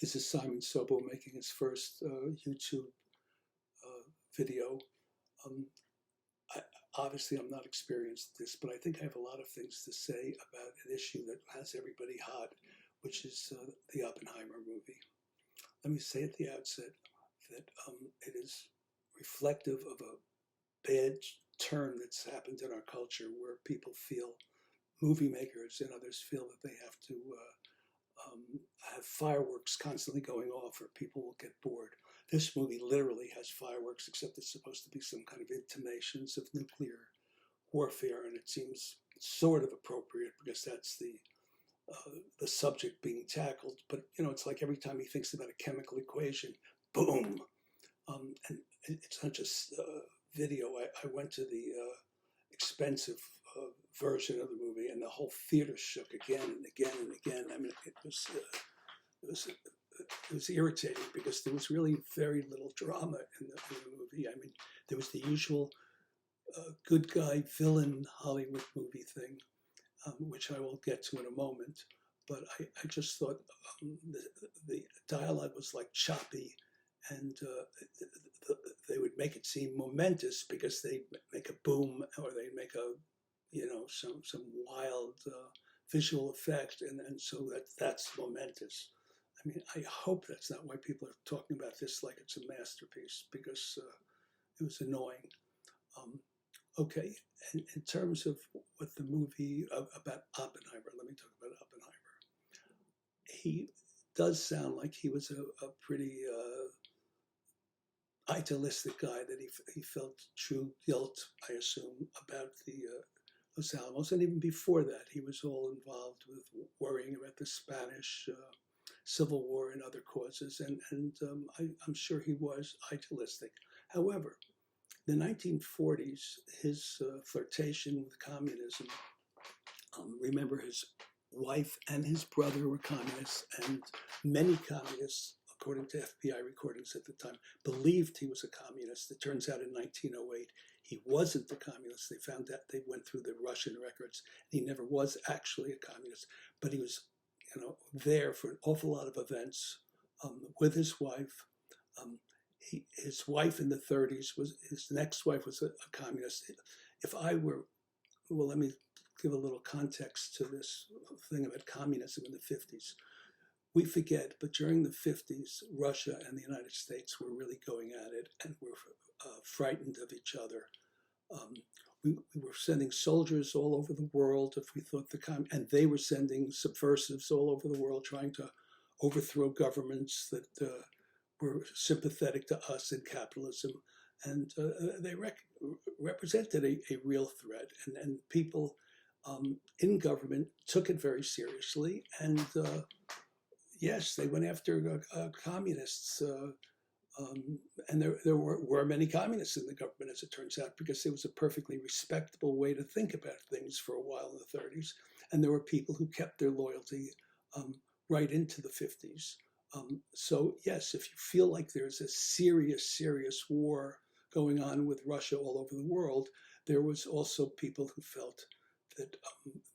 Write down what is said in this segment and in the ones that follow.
This is Simon Sobo making his first YouTube video. Um, I, Obviously, I'm not experienced at this, but I think I have a lot of things to say about an issue that has everybody hot, which is the Oppenheimer movie. Let me say at the outset that it is reflective of a bad turn that's happened in our culture where people feel, movie makers and others feel that they have to have fireworks constantly going off or people will get bored. This movie literally has fireworks, except it's supposed to be some kind of intimations of nuclear warfare, and it seems sort of appropriate because that's the subject being tackled. But it's like every time he thinks about a chemical equation, boom. And it's not just video. I went to the expensive version of the movie, and the whole theater shook again and again and again. I mean, it was it was irritating because there was really very little drama in the movie. I mean, there was the usual good guy villain Hollywood movie thing, which I will get to in a moment. But I just thought the dialogue was like choppy, and they would make it seem momentous because they make a boom or they make a some wild visual effect, and so that's momentous. I mean, I hope that's not why people are talking about this like it's a masterpiece because it was annoying. Um, okay, in terms of what the movie about Oppenheimer, let me talk about Oppenheimer. He does sound like he was a pretty idealistic guy, that he felt true guilt, I assume, about the Los Alamos. And even before that, he was all involved with worrying about the Spanish Civil War and other causes. And I'm sure he was idealistic. However, in the 1940s, his flirtation with communism, remember his wife and his brother were communists, and many communists, according to FBI recordings at the time, believed he was a communist. It turns out in 1908, he wasn't a communist. They found that they went through the Russian records. He never was actually a communist, but he was, there for an awful lot of events with his wife. His wife in the 30s his next wife was a communist. If I were, well, let me give a little context to this thing about communism in the 50s. We forget, but during the 50s, Russia and the United States were really going at it and were frightened of each other. We were sending soldiers all over the world if we thought and they were sending subversives all over the world trying to overthrow governments that were sympathetic to us and capitalism. And they represented a real threat. And people in government took it very seriously. And yes, they went after communists. And there were many communists in the government, as it turns out, because it was a perfectly respectable way to think about things for a while in the 30s. And there were people who kept their loyalty right into the 50s. So yes, if you feel like there's a serious war going on with Russia all over the world, there was also people who felt that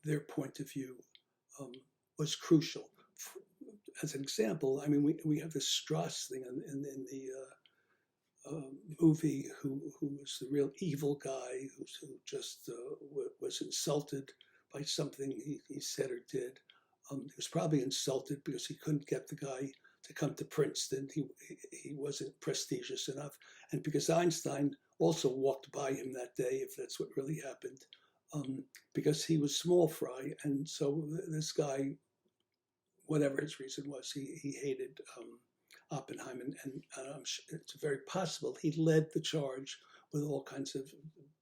their point of view was crucial. As an example, I mean, we have this Strauss thing in the movie, who was the real evil guy who just was insulted by something he said or did. He was probably insulted because he couldn't get the guy to come to Princeton. He wasn't prestigious enough, and because Einstein also walked by him that day, if that's what really happened, because he was small fry, and so this guy, whatever his reason was, he hated Oppenheimer, and it's very possible he led the charge with all kinds of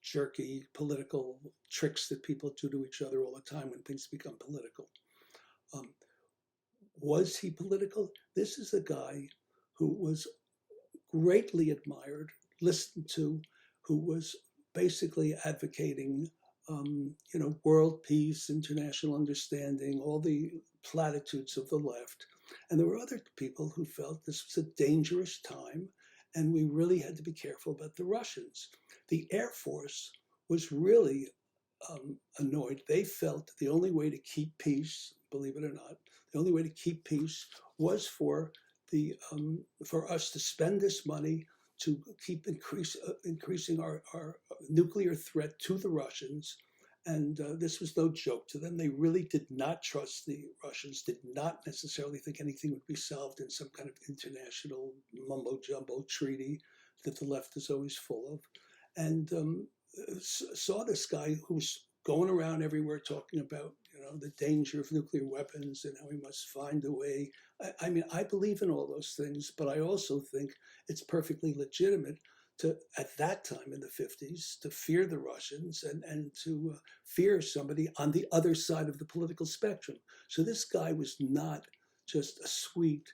jerky political tricks that people do to each other all the time when things become political. Was he political? This is a guy who was greatly admired, listened to, who was basically advocating world peace, international understanding, all the platitudes of the left. And there were other people who felt this was a dangerous time and we really had to be careful about the Russians. The Air Force was really annoyed. They felt the only way to keep peace, believe it or not, the only way to keep peace was for for us to spend this money to keep increasing our nuclear threat to the Russians. And this was no joke to them. They really did not trust the Russians, did not necessarily think anything would be solved in some kind of international mumbo jumbo treaty that the left is always full of. And saw this guy who was going around everywhere talking about, the danger of nuclear weapons and how we must find a way. I mean, I believe in all those things, but I also think it's perfectly legitimate to, at that time in the 50s, to fear the Russians and to fear somebody on the other side of the political spectrum. So this guy was not just a sweet,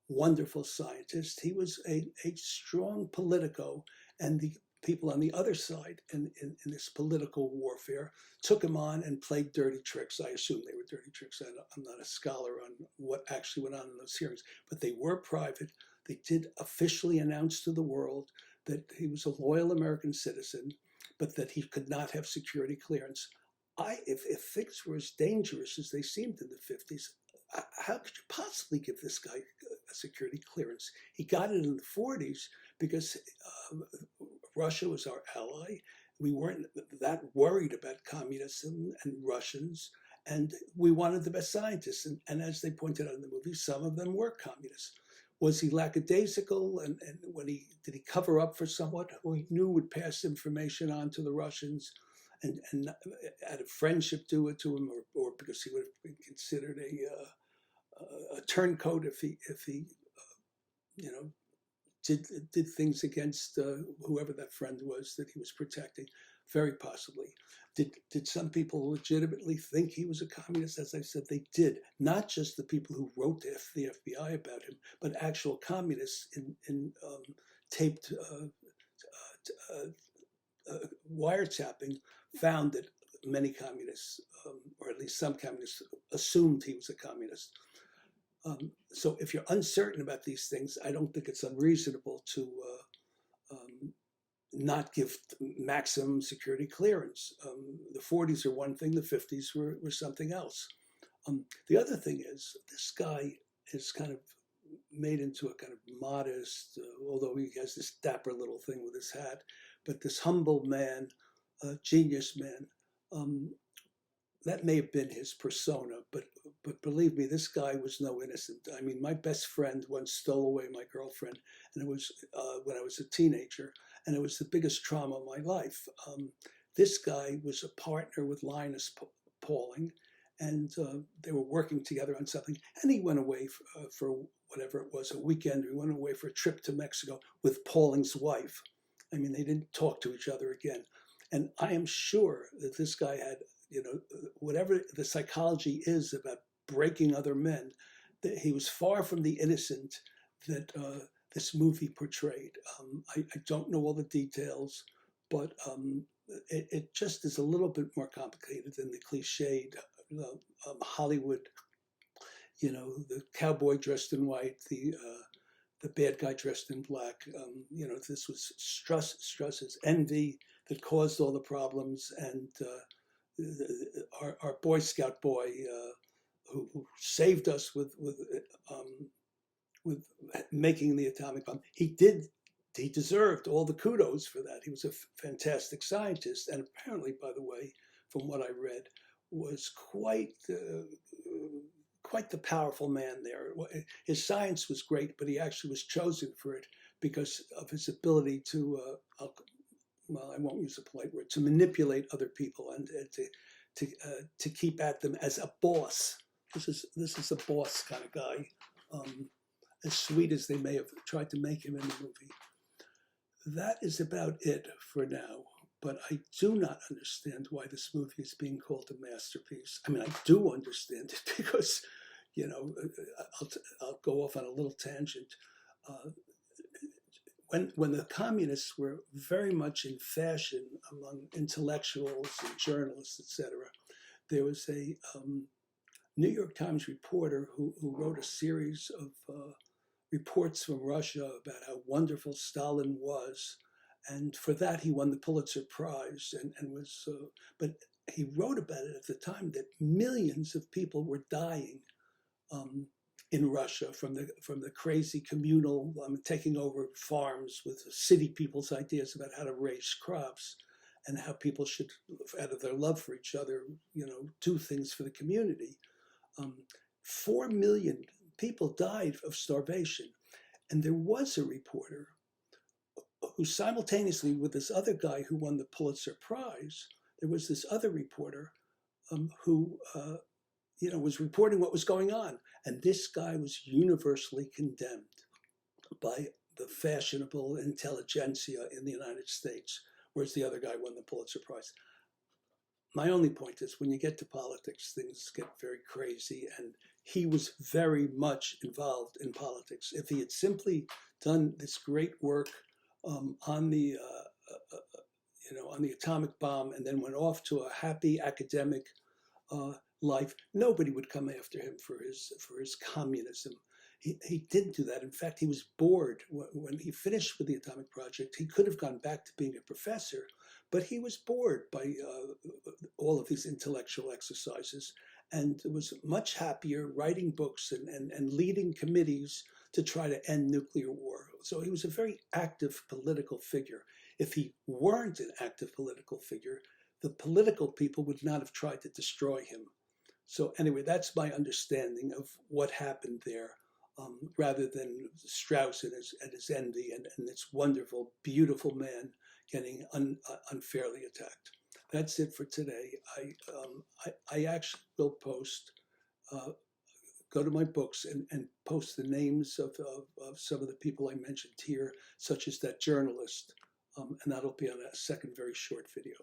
wonderful scientist. He was a strong politico, and the people on the other side in this political warfare took him on and played dirty tricks. I assume they were dirty tricks. I'm not a scholar on what actually went on in those hearings, but they were private. They did officially announce to the world that he was a loyal American citizen, but that he could not have security clearance. If things were as dangerous as they seemed in the 50s, how could you possibly give this guy a security clearance? He got it in the 40s because Russia was our ally. We weren't that worried about communism and Russians, and we wanted the best scientists. And as they pointed out in the movie, some of them were communists. Was he lackadaisical? And did he cover up for someone who he knew would pass information on to the Russians, and out of friendship do it to him, or because he would have been considered a turncoat if he did things against whoever that friend was that he was protecting? Very possibly. Did some people legitimately think he was a communist? As I said, they did. Not just the people who wrote to the FBI about him, but actual communists in taped wiretapping found that many communists, or at least some communists, assumed he was a communist. So if you're uncertain about these things, I don't think it's unreasonable to not give maximum security clearance. The 40s are one thing, the 50s were something else. The other thing is, this guy is kind of made into a kind of modest, although he has this dapper little thing with his hat, but this humble man, genius man, that may have been his persona, but believe me, this guy was no innocent. I mean, my best friend once stole away my girlfriend, and it was when I was a teenager, and it was the biggest trauma of my life. This guy was a partner with Linus Pauling, and they were working together on something, and he went away for whatever it was, a weekend. He went away for a trip to Mexico with Pauling's wife. I mean, they didn't talk to each other again. And I am sure that this guy had, whatever the psychology is about breaking other men, that he was far from the innocent that this movie portrayed. I don't know all the details, but it just is a little bit more complicated than the cliched Hollywood, the cowboy dressed in white, the bad guy dressed in black. This was Struss's envy that caused all the problems, and our Boy Scout boy who saved us with making the atomic bomb. He deserved all the kudos for that. He was a fantastic scientist, and apparently, by the way, from what I read, was quite the powerful man there. His science was great, but he actually was chosen for it because of his ability to, I won't use a polite word, to manipulate other people and to keep at them as a boss. This is a boss kind of guy, as sweet as they may have tried to make him in the movie. That is about it for now. But I do not understand why this movie is being called a masterpiece. I mean, I do understand it because, I'll go off on a little tangent. When the communists were very much in fashion among intellectuals and journalists, etc., there was a New York Times reporter who wrote a series of reports from Russia about how wonderful Stalin was. And for that, he won the Pulitzer Prize and was, but he wrote about it at the time that millions of people were dying in Russia from the crazy communal taking over farms with city people's ideas about how to raise crops and how people should, out of their love for each other, do things for the community. 4 million people died of starvation. And there was a reporter who simultaneously with this other guy who won the Pulitzer Prize, there was this other reporter who was reporting what was going on. And this guy was universally condemned by the fashionable intelligentsia in the United States, whereas the other guy won the Pulitzer Prize. My only point is when you get to politics, things get very crazy, and he was very much involved in politics. If he had simply done this great work on the atomic bomb and then went off to a happy academic life, nobody would come after him for his communism. He didn't do that. In fact, he was bored when he finished with the atomic project. He could have gone back to being a professor, but he was bored by all of these intellectual exercises and was much happier writing books and leading committees to try to end nuclear war. So he was a very active political figure. If he weren't an active political figure, the political people would not have tried to destroy him. So anyway, that's my understanding of what happened there, rather than Strauss and his envy and this wonderful, beautiful man getting unfairly attacked. That's it for today. I actually will post, go to my books and post the names of some of the people I mentioned here, such as that journalist, and that'll be on a second very short video.